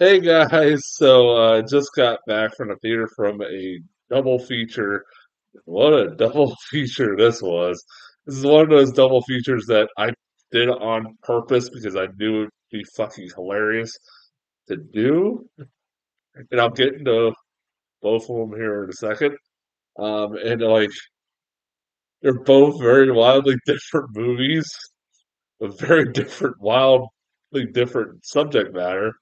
Hey guys, just got back from the theater from a double feature. What a double feature this was. This is one of those double features that I did on purpose because I knew it'd be fucking hilarious to do. And I'll get into both of them here in a second. And like they're both very wildly different movies with very different, wildly different subject matter.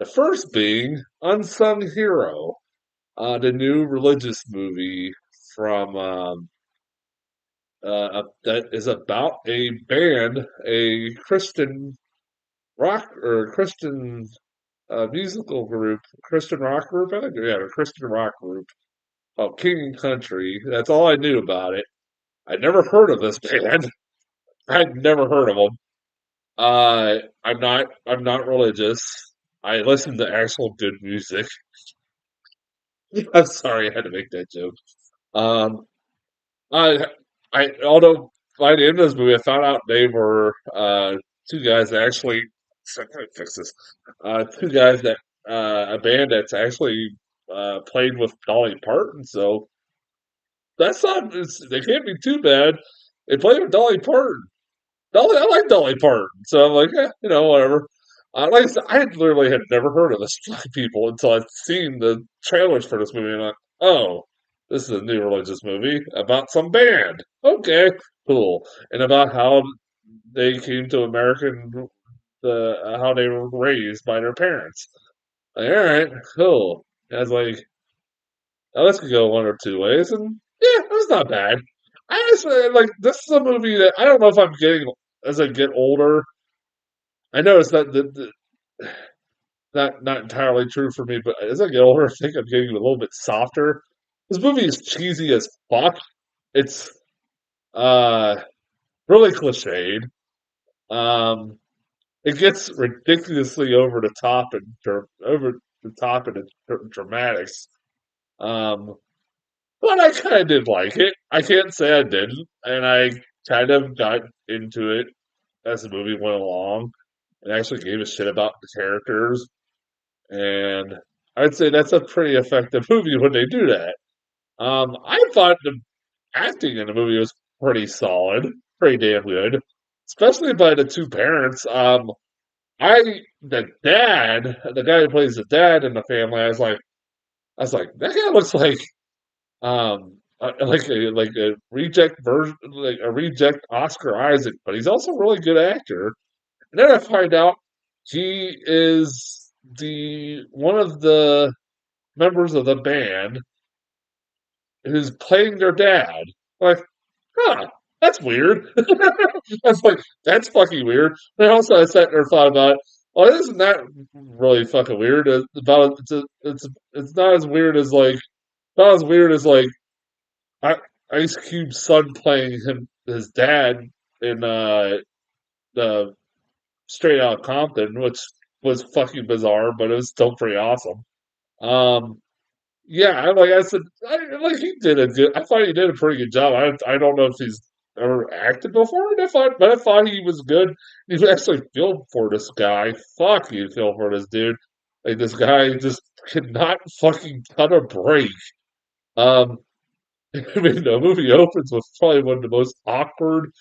The first being Unsung Hero. The new religious movie from that is about a band, a Christian rock or Christian musical group, Christian rock group. I think, yeah, a Christian rock group called King and Country. That's all I knew about it. I'd never heard of this band. I'd never heard of them. I'm not religious. I listen to actual good music. I'm sorry I had to make that joke. Um, I, although by the end of this movie, I found out they were two guys that actually. Sorry, let me fix this. Two guys that a band that's actually played with Dolly Parton. So that's not. They can't be too bad. They played with Dolly Parton. I like Dolly Parton, so I'm like, whatever. Like I said, I literally had never heard of this people until I'd seen the trailers for this movie, and I'm like, oh, this is a new religious movie about some band. Okay, cool, and about how they came to America and how they were raised by their parents. Like, all right, cool. And I was like, oh, this could go one or two ways, and yeah, it was not bad. I actually like this is a movie that I don't know if I'm getting as I get older. I noticed that not entirely true for me, but as I get older, I think I'm getting a little bit softer. This movie is cheesy as fuck. It's uh really cliched. Um, it gets ridiculously over the top and over the top in its dramatics. Um, but I kind of did like it. I can't say I didn't, and I kind of got into it as the movie went along, and actually gave a shit about the characters. And I'd say that's a pretty effective movie when they do that. I thought the acting in the movie was pretty solid, pretty damn good, especially by the two parents. The guy who plays the dad in the family, I was like, that guy looks like a reject version, like a reject Oscar Isaac, but he's also a really good actor. And then I find out he is the one of the members of the band who's playing their dad. Like, huh, that's weird. That's like that's fucking weird. And also, I sat there and thought about, well, isn't that really fucking weird? It's not as weird as not as weird as I, Ice Cube's son playing his dad in the Straight Outta Compton, which was fucking bizarre, but it was still pretty awesome. Um, Yeah, like I said, like he did a good. I thought he did a pretty good job. I don't know if he's ever acted before, but I thought he was good. You actually feel for this guy. Fuck you, feel for this dude. Like this guy just cannot fucking cut a break. Um, I mean, the movie opens with probably one of the most awkward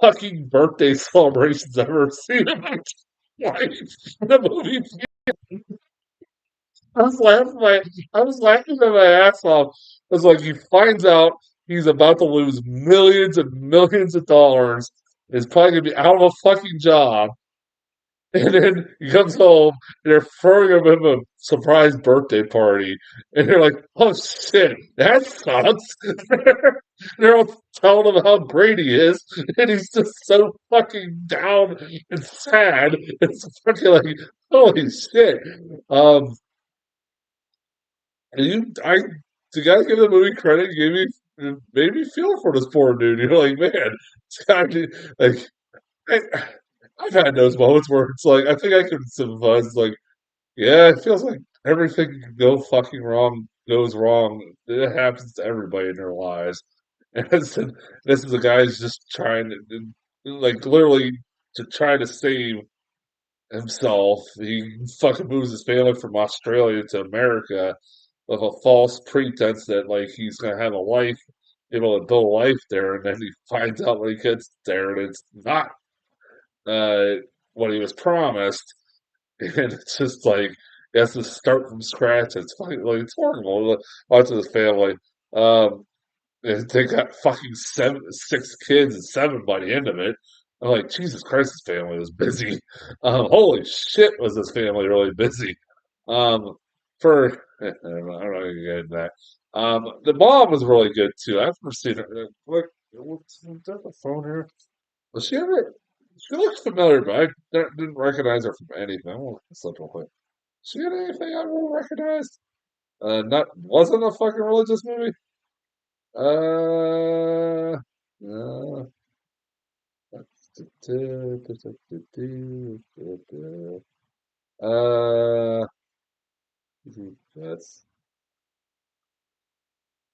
fucking birthday celebrations I've ever seen in my life. The movie I was laughing I was laughing at my ass off. It's like he finds out he's about to lose millions and millions of dollars. Is probably gonna be out of a fucking job. And then he comes home and they're throwing him a surprise birthday party. And they're like, oh shit, that sucks. They're all telling him how great he is. And he's just so fucking down and sad. It's fucking like, holy shit. Um, and the guy give the movie credit, made me feel for this poor dude. You're like, man, this guy, like, I, I've had those moments where it's like, I think I can sympathize. It's like, yeah, it feels like everything can go fucking wrong goes wrong. It happens to everybody in their lives. And this is a guy who's just trying to, like, literally to try to save. himself. He fucking moves his family from Australia to America with a false pretense that like he's gonna have a life, able to build a life there, and then he finds out when he gets there and it's not uh, what he was promised, and it's just like he has to start from scratch. It's fucking like it's horrible watching this family. Um, and they got fucking six kids and seven by the end of it. I'm like, Jesus Christ, this family was busy. Holy shit, was this family really busy? Um, for I'm not gonna get into that. The mom was really good too. I've never seen her. Look, what's the phone here? Was she ever? She looks familiar, but I didn't recognize her from anything. I'm gonna look this up real quick. She had anything I really recognized? Not wasn't a fucking religious movie. No. Uh, that's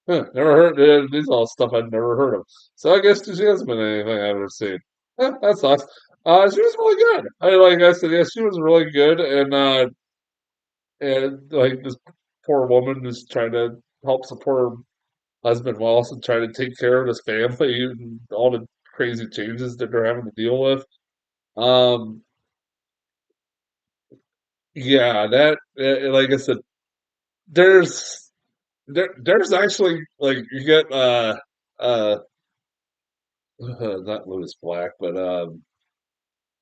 never heard. These are all stuff I'd never heard of. So I guess she hasn't been anything I've ever seen. That sucks. She was really good. Like I said, yeah, she was really good, and like this poor woman who's trying to help support her husband while also trying to take care of his family and all the crazy changes that they're having to deal with. Um, yeah, like I said, there's there's actually like you get uh not Lewis Black, but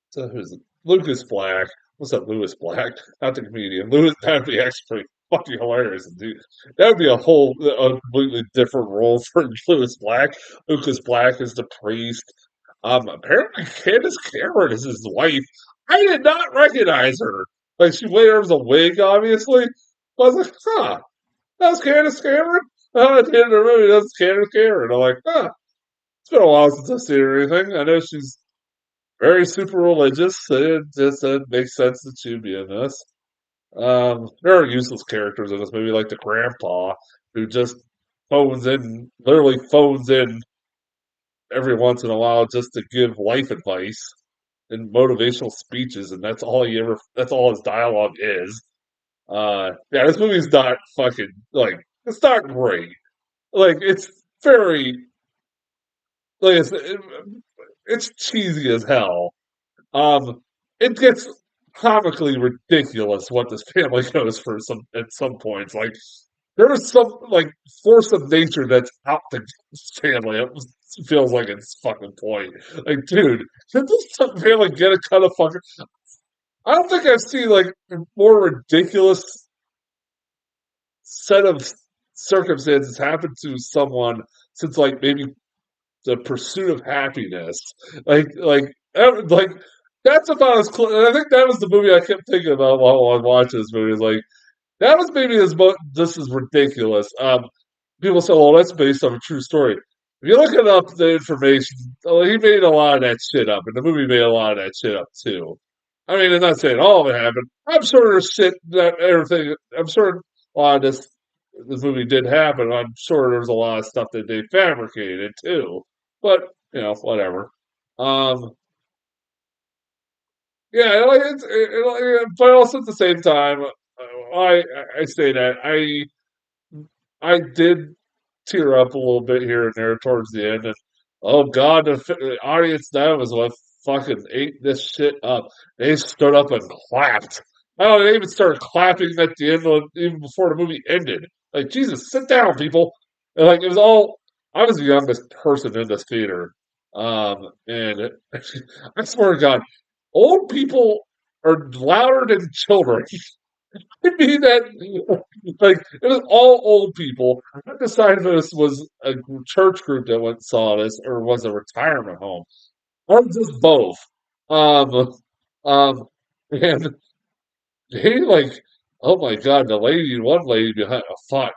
so who's it? Lucas Black. What's up, Lewis Black? Not the comedian. Lewis, that'd be actually fucking hilarious, dude. That would be a completely different role for Lewis Black. Lucas Black is the priest. Apparently Candace Cameron is his wife. I did not recognize her. Like she wears a wig, obviously. I was like, huh, that's Candace Cameron. Oh, at the end of the movie, that's Candace Cameron. I'm like, huh. It's been a while since I've seen her or anything. I know she's very super religious. So it just makes sense that she'd be in this. There are useless characters in this movie, like the grandpa who just literally phones in every once in a while just to give life advice and motivational speeches, and that's all his dialogue is. Yeah, this movie's not fucking like it's not great. Like it's very like it's cheesy as hell. Um, it gets comically ridiculous what this family goes for some at some points. Like there's some like force of nature that's out to get this family. It feels like it's fucking point. Like, dude, did this family get a cut of fucking? I don't think I've seen like a more ridiculous set of circumstances happen to someone since like maybe the pursuit of happiness. Like that's about as close. I think that was the movie I kept thinking about while I was watching this movie. Is like that was maybe as much. This is ridiculous. People say, "Well, that's based on a true story." If you look it up, the information, he made a lot of that shit up, and the movie made a lot of that shit up too. I mean, I'm not saying all of it happened. I'm sure there's shit that everything. I'm sure a lot of this movie did happen. I'm sure there's a lot of stuff that they fabricated too. But whatever. Um, yeah, like but also at the same time, I say that I did tear up a little bit here and there towards the end. And oh god, the audience now was what fucking ate this shit up. They stood up and clapped. Oh, they even started clapping at the end, even before the movie ended. Like Jesus, sit down, people. And, like it was all. I was the youngest person in this theater, and I swear to God, old people are louder than children. I mean that like it was all old people. I decided if this was a church group that went and saw this or was a retirement home. Or just both. Um um and he like oh my god, one lady behind fought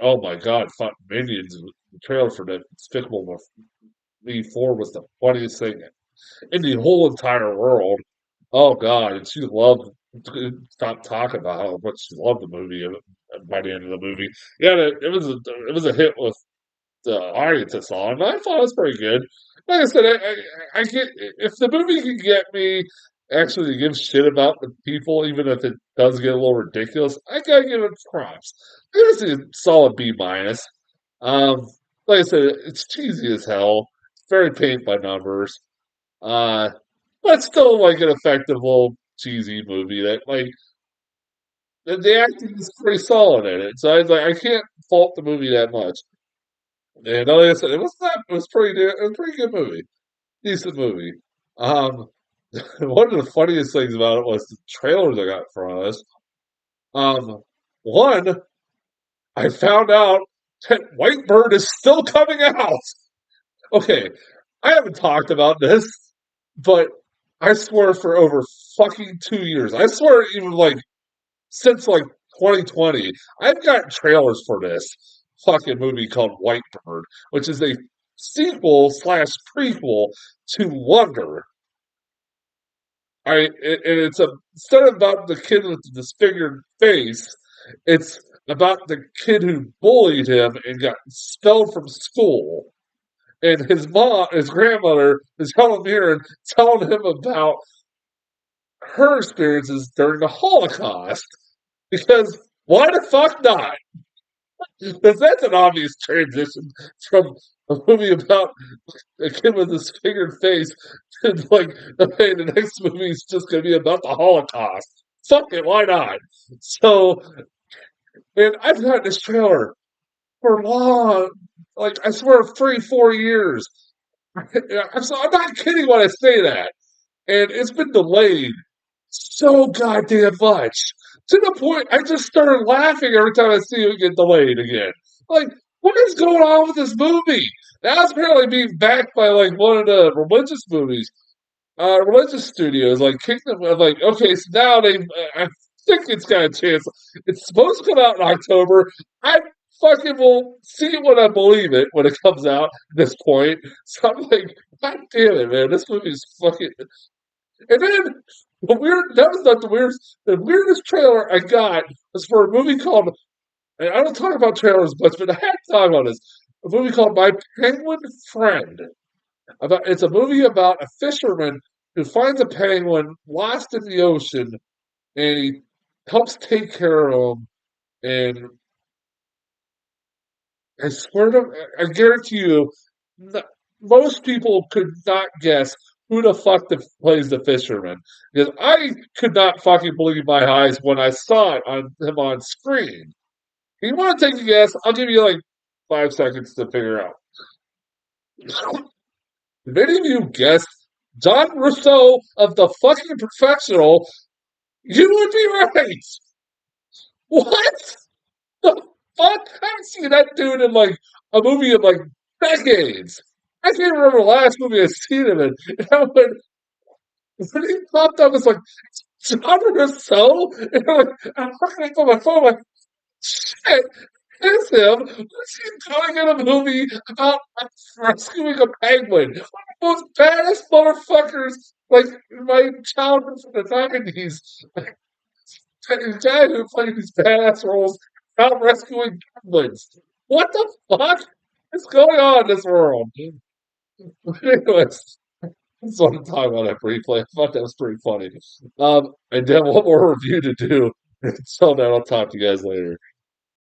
oh my god, fought minions. The trailer for that Despicable Me 4 was the funniest thing in the whole entire world. Oh God, and she loved. Stop talking about how much she loved the movie by the end of the movie. Yeah, it was a hit with the audience that saw it, and I thought it was pretty good. Like I said, I get if the movie can get me actually give shit about the people, even if it does get a little ridiculous, I gotta give it props. It was a solid B minus. Um, like I said, it's cheesy as hell. It's very paint by numbers. Uh, but still like an effective little cheesy movie that like the acting is pretty solid in it. So I was like, I can't fault the movie that much. And like I said, it was it was a pretty good movie, decent movie. Um, one of the funniest things about it was the trailers I got in front of us. Um, one, I found out that Whitebird is still coming out. Okay, I haven't talked about this, but I swear for over fucking 2 years, I swear even like since like 2020, I've got trailers for this fucking movie called Whitebird, which is a sequel slash prequel to Wonder. And it's a instead of about the kid with the disfigured face, it's about the kid who bullied him and got expelled from school. And his grandmother, is Helen Mirren, telling him about her experiences during the Holocaust. Because why the fuck not? Because that's an obvious transition from a movie about a kid with a disfigured face to like, okay, the next movie is just going to be about the Holocaust. Fuck it, why not? So, and I've had this trailer for long, like I swear, 3, 4 years. I'm not kidding when I say that. And it's been delayed so goddamn much to the point I just started laughing every time I see it get delayed again. Like, what is going on with this movie? Now it's apparently being backed by like one of the religious studios, like Kingdom. Like, okay, so now I think it's got a chance. It's supposed to come out in October. I fucking will see it when I believe it when it comes out at this point. So I'm like, God damn it, man, this movie is fucking. And then that was not the weirdest. The weirdest trailer I got was for a movie called. And I don't talk about trailers much, but I had to talk about this. A movie called My Penguin Friend. It's a movie about a fisherman who finds a penguin lost in the ocean, and he helps take care of him. And I swear to, I guarantee you, most people could not guess who the fuck plays the fisherman, because I could not fucking believe my eyes when I saw it on him on screen. If you want to take a guess? I'll give you like 5 seconds to figure out. If any of you guessed John Russo of the fucking Professional, you would be right. What the fuck? I haven't seen that dude in like a movie in like decades. I can't remember the last movie I've seen him in. And I went, when he popped up, it's like, John Russo? And I'm looking at my phone, like, shit, it's him. What's he doing in a movie about rescuing a penguin? One of the most baddest motherfuckers, like, in my childhood from the 90s. The guy who played these badass roles out rescuing penguins. What the fuck is going on in this world? Anyways, I just want to talk about that briefly. I thought that was pretty funny. And then one more review to do. So then I'll talk to you guys later.